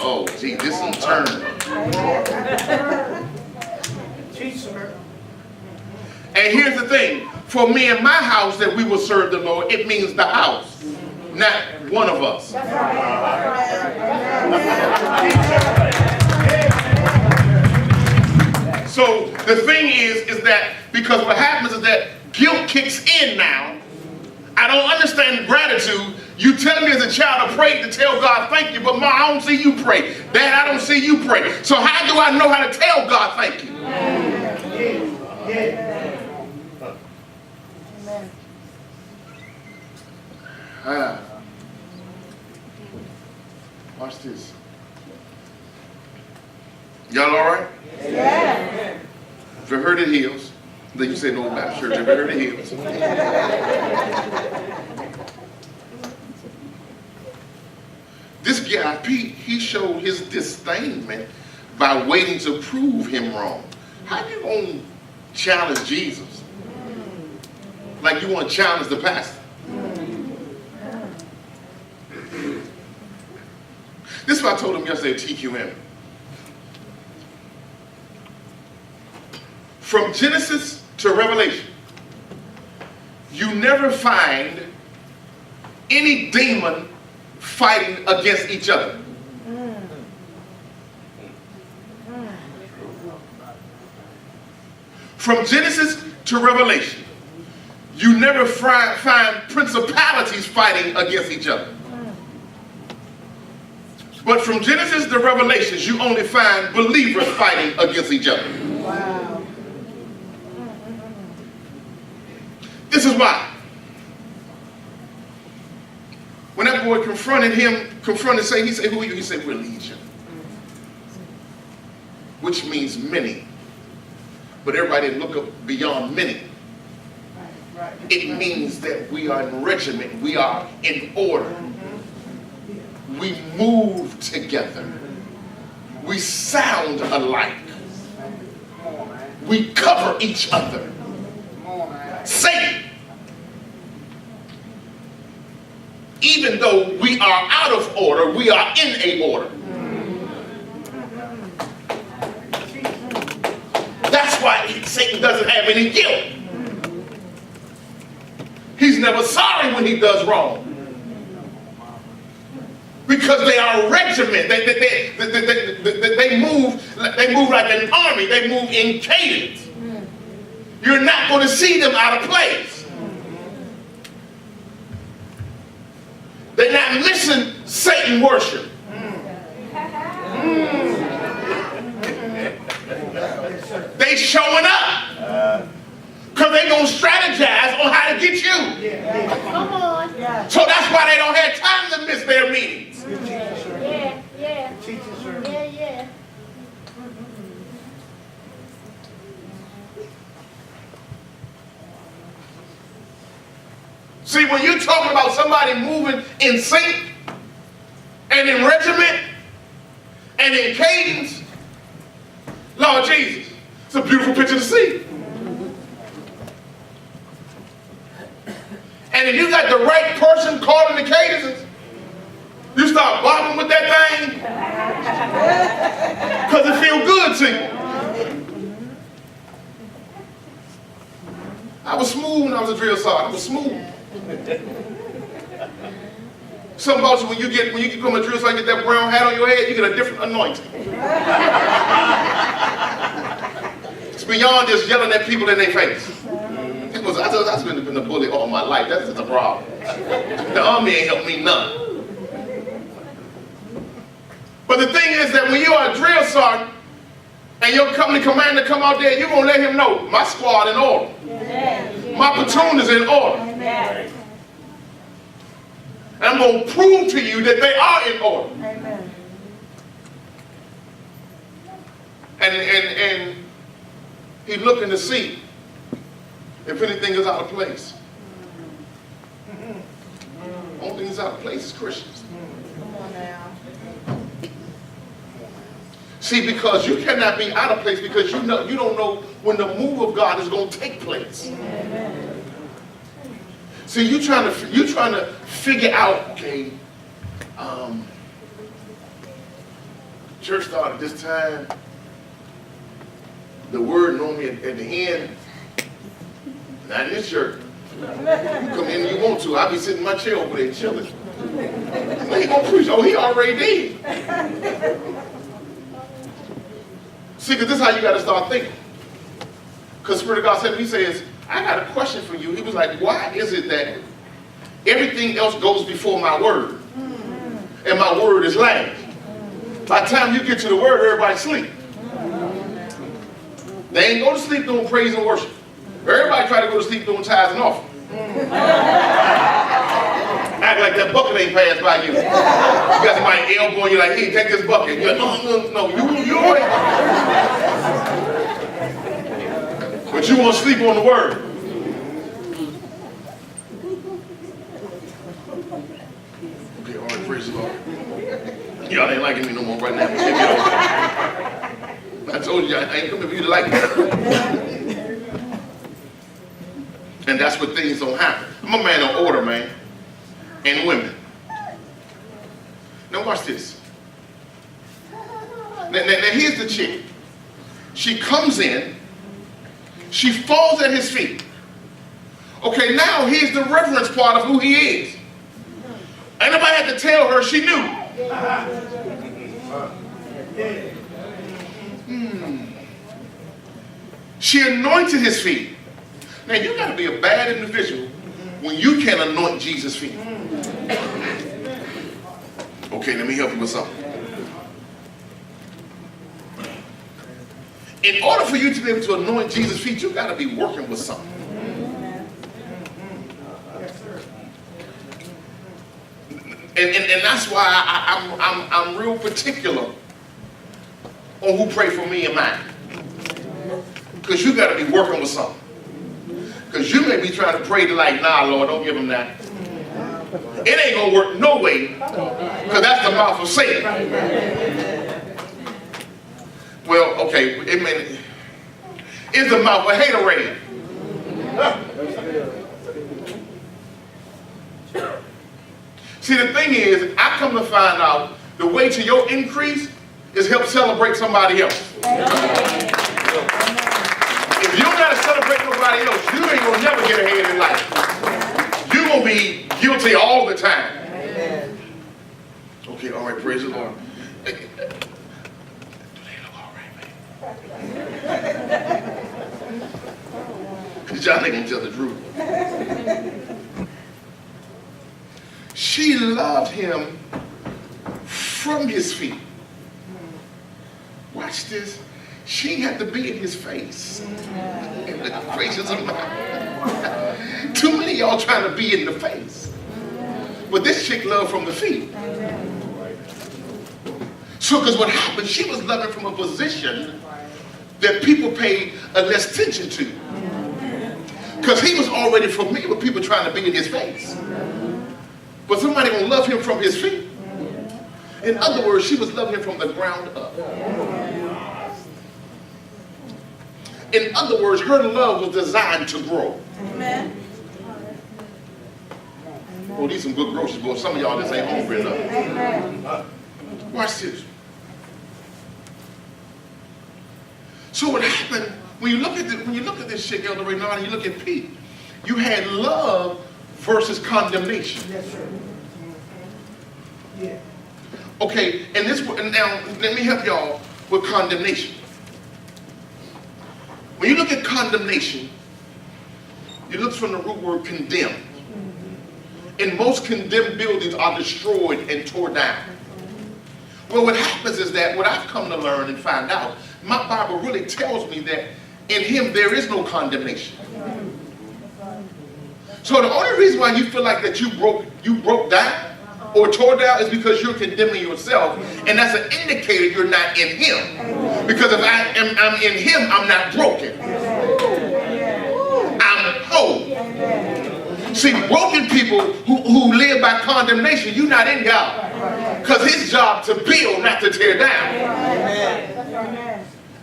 Oh, gee, this is turn. And here's the thing. For me and my house that we will serve the Lord, it means the house, not one of us. So the thing is that because what happens is that guilt kicks in now. I don't understand gratitude. You tell me as a child to pray to tell God thank you, but Mom, I don't see you pray. Dad, I don't see you pray. So how do I know how to tell God thank you? Watch this. Y'all all right? Yeah. If you heard it heals, then you say no Baptist church. If you heard it heals. This guy, Pete, he showed his disdainment by waiting to prove him wrong. How you gonna challenge Jesus? Like you want to challenge the pastor. This is what I told him yesterday at TQM. From Genesis to Revelation, you never find any demon fighting against each other. From Genesis to Revelation, you never find principalities fighting against each other. But from Genesis to Revelations, you only find believers fighting against each other. Wow. This is why. When that boy confronted, he said, who are you? He said, we're legion. Which means many. But everybody didn't look up beyond many. It means that we are in regiment. We are in order. We move together. We sound alike. We cover each other. Satan, even though we are out of order, we are in a order. That's why Satan doesn't have any guilt. He's never sorry when he does wrong. Because they are a regiment. They move like an army. They move in cadence. You're not going to see them out of place. They're not missing Satan worship. They showing up. Because they're going to strategize on how to get you. Come on. So that's why they don't have time to miss their meetings. Yeah. See, when you're talking about somebody moving in sync and in regiment and in cadence, Lord Jesus, it's a beautiful picture to see. And if you got the right person caught in the cadences, you start bobbing with that thing because it feels good to you. I was smooth when I was a drill sergeant. I was smooth. Something about you when you become a drill sergeant, get that brown hat on your head, you get a different anointing. It's beyond just yelling at people in their face. I've been a bully all my life. That's just a problem. The army ain't helped me none. But the thing is that when you are a drill sergeant and your company commander come out there, you're going to let him know, my squad in order. My platoon is in order. And I'm going to prove to you that they are in order. And he's looking to see if anything is out of place. Only thing that's out of place is Christians. Come on now. See, because you cannot be out of place because you don't know when the move of God is going to take place. See, you trying to figure out, okay, church started this time. The word normally at the end, not in this church. You come in and you want to. I'll be sitting in my chair over there chilling. Well, he gonna preach. Oh, he already did. See, because this is how you got to start thinking. Because Spirit of God said to me, he says, I got a question for you. He was like, why is it that everything else goes before my word? And my word is last. By the time you get to the word, everybody sleep. They ain't go to sleep doing praise and worship. Everybody try to go to sleep doing tithes and offering. Act like that bucket ain't passed by you. You got somebody elbowing you like, hey, take this bucket. You're like, no, you already. But you want to sleep on the word. Okay, all right, praise the Lord. Y'all ain't liking me no more right now. I told you I ain't coming for you to like me. And that's what things don't happen. I'm a man of order, man. And women. Now watch this. Now here's the chick. She comes in. She falls at his feet. Okay, now here's the reverence part of who he is. Ain't nobody had to tell her, she knew. She anointed his feet. Now you got to be a bad individual when you can anoint Jesus' feet. Okay, let me help you with something. In order for you to be able to anoint Jesus' feet, you got to be working with something. And that's why I'm real particular on who pray for me and mine. Because you got to be working with something. Because you may be trying to pray to like, nah, Lord, don't give him that. It ain't going to work no way. Because that's the mouth of Satan. Well, okay, it's the mouth of haterade. See, the thing is, I come to find out the way to your increase is help celebrate somebody else. If you don't got to celebrate nobody else, you ain't going to never get ahead in life. You're going to be guilty all the time. Okay, all right, praise the Lord. Do they look all right, man? Because y'all ain't going to tell the truth. She loved him from his feet. Watch this. She didn't have to be in his face. In the gracious of mine. Too many of y'all trying to be in the face. But this chick loved from the feet. So, because what happened, she was loving from a position that people paid less attention to. Because he was already familiar with people trying to be in his face. But somebody gonna love him from his feet. In other words, she was loving him from the ground up. In other words, her love was designed to grow. Amen. Well, these some good groceries, boy. Some of y'all just ain't hungry enough. Watch this. So what happened when you look at this chick, Elder Renata, you look at Pete, you had love versus condemnation. Yes, sir. Yeah. Okay, and now let me help y'all with condemnation. When you look at condemnation, you look from the root word condemn. And most condemned buildings are destroyed and torn down. Well, what happens is that what I've come to learn and find out, my Bible really tells me that in him there is no condemnation. So the only reason why you feel like that you broke down or tore down is because you're condemning yourself, and that's an indicator you're not in him. Because if I'm in him, I'm not broken. I'm whole. See, broken people who live by condemnation, you're not in God. Because his job to build, not to tear down.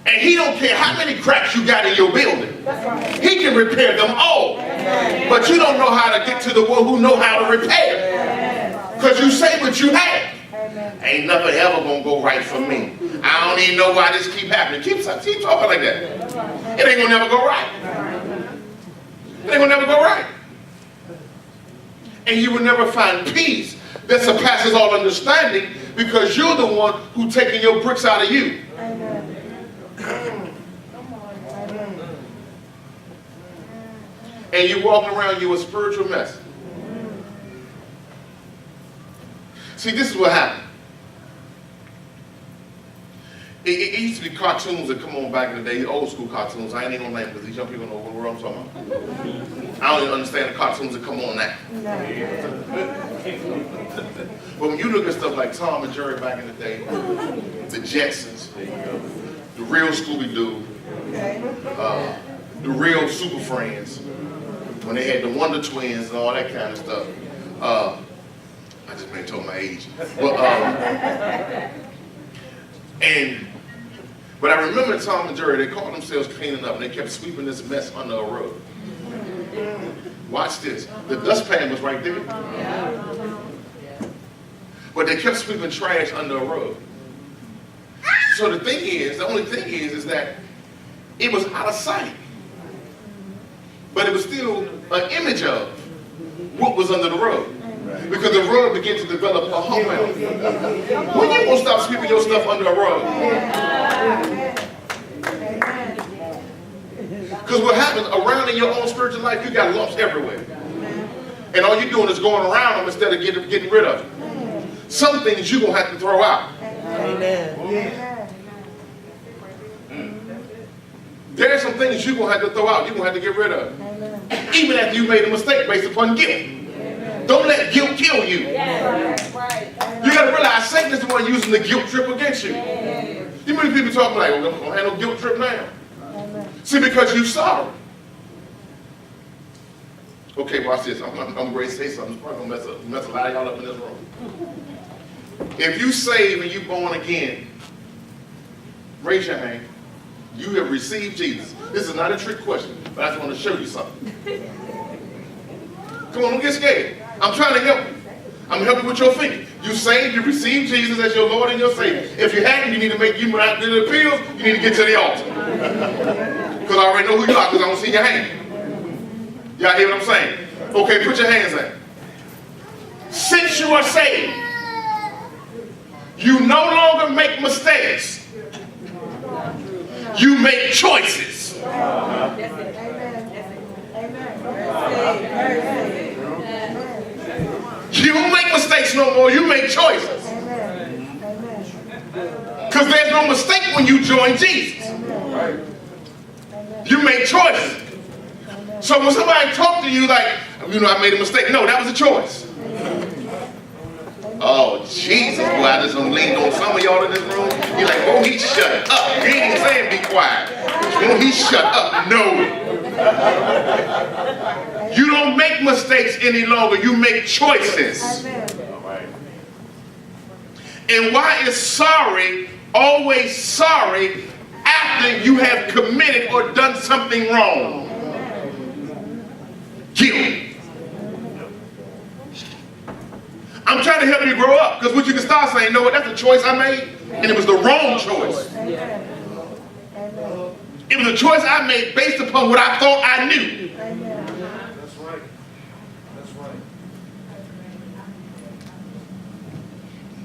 And he don't care how many cracks you got in your building. He can repair them all. But you don't know how to get to the one who know how to repair. Because you say what you have. Ain't nothing ever gonna go right for me. I don't even know why this keep happening. Keep talking like that. It ain't gonna never go right. It ain't gonna never go right. And you will never find peace that surpasses all understanding because you're the one who's taking your bricks out of you. And you're walking around, you're a spiritual mess. See, this is what happened. It used to be cartoons that come on back in the day, old school cartoons. I ain't even gonna name because these young people know what I'm talking about. I don't even understand the cartoons that come on now. But when you look at stuff like Tom and Jerry back in the day, the Jetsons, the real Scooby-Doo, the real Super Friends, when they had the Wonder Twins and all that kind of stuff. I just may told my age. But I remember Tom and Jerry, they called themselves cleaning up and they kept sweeping this mess under a rug. Watch this. The dustpan was right there. But they kept sweeping trash under a rug. So the only thing is that it was out of sight. But it was still an image of what was under the rug. Because the rug began to develop a hump. When you gonna stop sweeping your stuff under a rug? Because what happens around in your own spiritual life, you got lumps everywhere. And all you're doing is going around them instead of getting rid of them. Some things you're going to have to throw out. There are some things you're going to have to throw out. You're going to have to get rid of. Even after you made a mistake based upon guilt. Don't let guilt kill you. You got to realize Satan is the one using the guilt trip against you. You many people talking like, well, I'm going to have no guilt trip now. See, because you're sorry. Okay, watch this. I'm ready to say something. It's probably going to mess a lot of y'all up in this room. If you saved and you born again, raise your hand. You have received Jesus. This is not a trick question, but I just want to show you something. Come on, don't get scared. I'm trying to help you. I'm helping with your thinking. You saved, you received Jesus as your Lord and your Savior. If you hadn't, you need to make you out the appeals, you need to get to the altar. Because I already know who you are because I don't see your hand. Y'all hear what I'm saying? Okay, put your hands out. Since you are saved, you no longer make mistakes. You make choices. You don't make mistakes no more, you make choices. Because there's no mistake when you join Jesus. You make choices. So when somebody talk to you like, I made a mistake. No, that was a choice. Oh, Jesus, boy, I just leaned on some of y'all in this room. You're like, oh, he shut up. He ain't even saying be quiet. Oh, he shut up. No. You don't make mistakes any longer. You make choices. And why is sorry always sorry after you have committed or done something wrong? Guilt. I'm trying to help you grow up, because what you can start saying, no, that's a choice I made, and it was the wrong choice. It was a choice I made based upon what I thought I knew. That's right. That's right.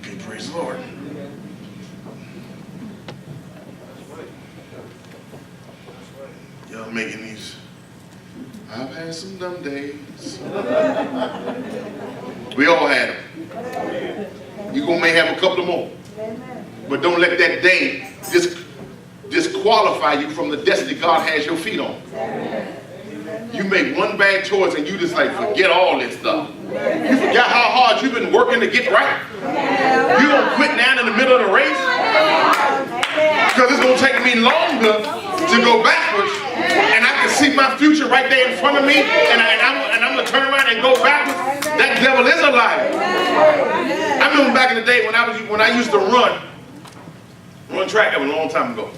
Okay, praise the Lord. Y'all making these. I've had some dumb days. We all had them. You may have a couple of more. But don't let that day disqualify you from the destiny God has your feet on. You make one bad choice and you just like forget all this stuff. You forgot how hard you've been working to get right. You don't quit now in the middle of the race. Because it's going to take me longer to go backwards. And I can see my future right there in front of me. And I'm going to turn around and go backwards. That devil is a liar. I remember back in the day when I used to run track. That was a long time ago.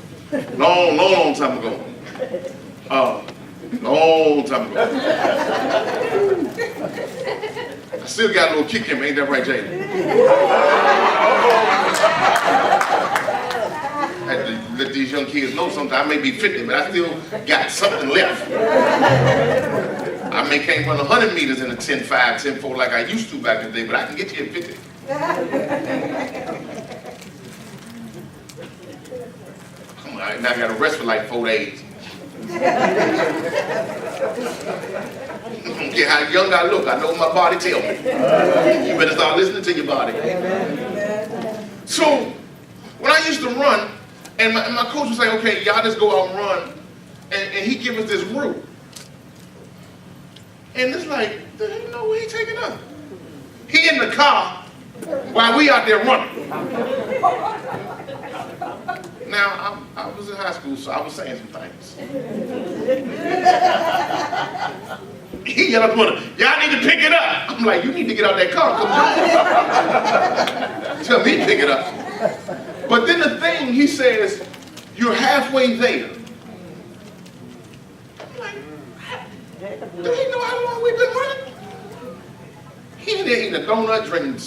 Long time ago. Long time ago. still got a little kick in me, ain't that right, Jada? I had to let these young kids know something. I may be 50, but I still got something left. I may can't run 100 meters in a 10.5, 10.4 like I used to back in the day, but I can get you at 50. Come on, now I got to rest for like 4 days. I don't care how young I look, I know what my body tell me. You better start listening to your body. So, when I used to run, and my coach would say, okay, y'all just go out and run, and he give us this route. And it's like, there ain't no way he taking us. He in the car while we out there running. Now, I was in high school, so I was saying some things. He got up on it, y'all need to pick it up. I'm like, you need to get out that car. Come on. Tell me to pick it up. But then the thing, he says, you're halfway there. I'm like, do he know how long we've been running? He in there eating a donut, drinking